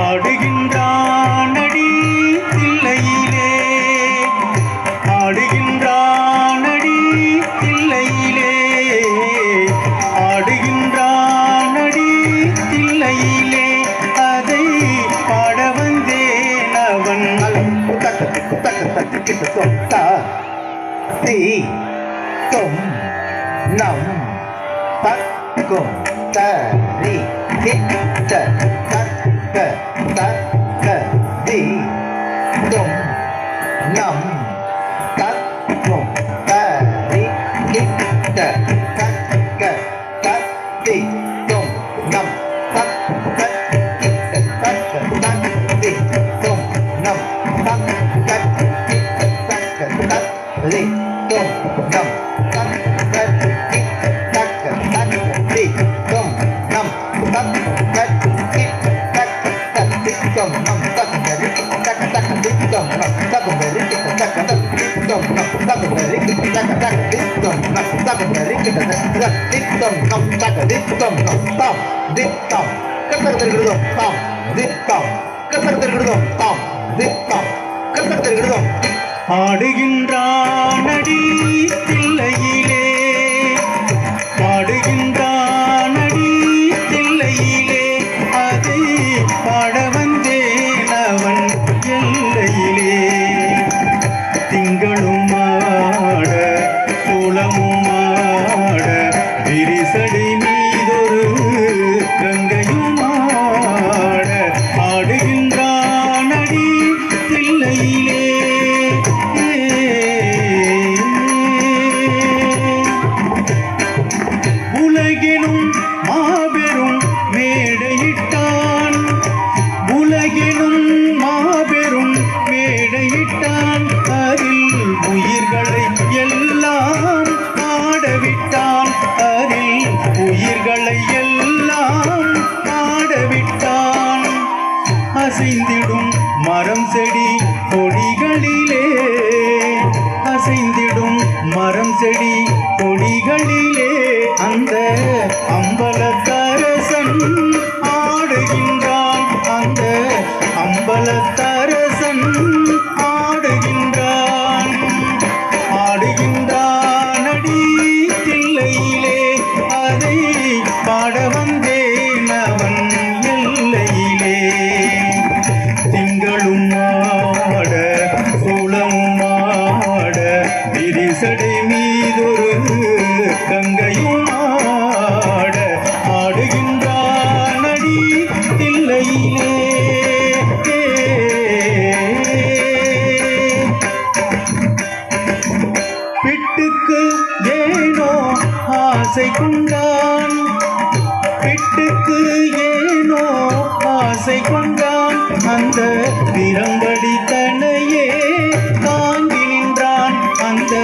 ஆடுகின்றானடி தில்லையிலே, ஆடுகின்றானடி தில்லையிலே, ஆடுகின்றானடி தில்லையிலே, அதை பாட வந்தேன் அவன். தொம் நம் தக்கும் தரி கிட்ட தக்க தக்க தி தொம் நம் தக்கும் தரி கிட்ட தக்க தத்தி தொம் நம் தக்க கிட்ட தக்க தத்தி தொம் நம் தக்க கிட்ட தக்க தத்தி தொம் நம் தக்க தக்க தத்தி தொம் நம் தக்க தக்க தத்தி தொம் நம் தக்க தக்க தத்தி தொம் நம் தக்க தக்க தத்தி தொம் நம் தக்க தக்க தத்தி தொம் நம் தக்க தத்தி தொம் நம் தக்க தித்தம் நம் தாம் தித்தம் கத்தர்கிறதோ தாம் தித்தம் கத்தர்கிறதோ தாம் தித்தம் கத்தர்கிறதோ. ஆடுகின்றானடி தில்லையிலே, ஆடுகின்றானடி தில்லையிலே, அதை பாட வந்தேன் அவன் எல்லையிலே. திங்களும் ஆட சூளமும் ஆட விரிசடை மீதொரு கங்கையும் ஆட, ஆடுகின்றானடி தில்லையிலே. உலகெனும் மாபெரும் மேடையிட்டான், உலகெனும் மாபெரும் மேடையிட்டான், அதில் உயிர்களை எல்லாம் ஆடவிட்டான், அதில் உயிர்களை எல்லாம் ஆடவிட்டான். அசைந்திடும் மரம் செடி கொடிகளிலே, அசைந்திடும் மரம் செடி கொடிகளிலே, அந்த அம்பலத்தரசன் ஆடுகின்றான், அந்த அம்பலத்தரசன் ஆடுகின்றான். ஆடுகின்றானடி தில்லையிலே, அதை பாட வந்தேன் அவன் எல்லையிலே. திங்களும் ஆட சூளமும் ஆட விரிசடை மீதொரு கங்கையும் ஆட, ஆடுகின்றானடி தில்லையிலே. பிட்டுக்கு ஏனோ ஆசை கொண்டான், பிட்டுக்கு ஏனோ ஆசை கொண்டான், அந்த பிரம்படி தனையே தாங்கி நின்றான், அந்த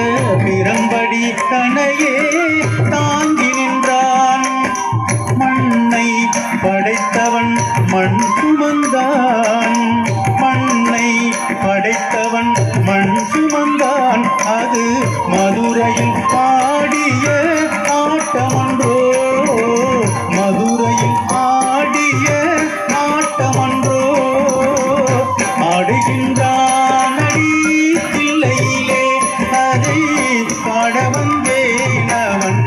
பிரம்படி தனையே தாங்கி நின்றான். மண்ணை படைத்தவன் மண் சுமந்தான், மண்ணை படைத்தவன் மண் சுமந்தான், அது மதுரையில் பாடிய ஆட்டமன்றோ, மதுரையில் ஆடிய ஆட்டமன்றோ. ஆடுகின்றானடி தில்லையிலே, அதை பாட வந்தேன் அவன்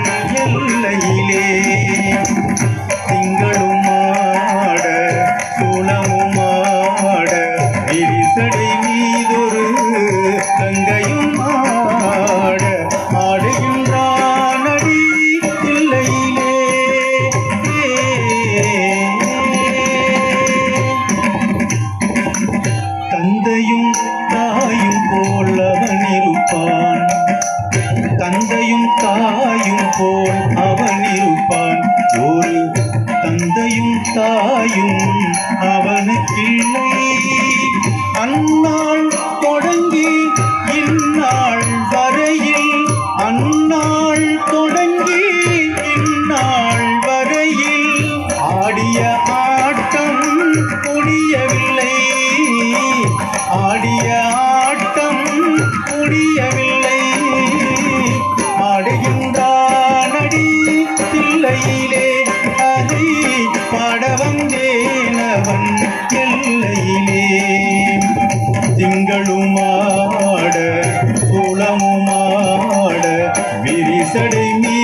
எல்லையிலே. திங்களும் ஆட சூளமும் ஆட விரிசடை மீதொரு கங்கையும் ஆட, ஆடுகின்றானடி தில்லையிலே. தந்தையும் தாயும் போல் அவன் இருப்பான், தந்தையும் தாயும் போல் அவன் இருப்பான், ஒரு தந்தையும் தாயும் அவனுக்கில்லை. அந்நாள் தொடங்கி இந்நாள் வரையில், அந்நாள் தொடங்கி இந்நாள் வரையில் ஆடிய ஆட்டம் முடியவில்லை. சடை மீ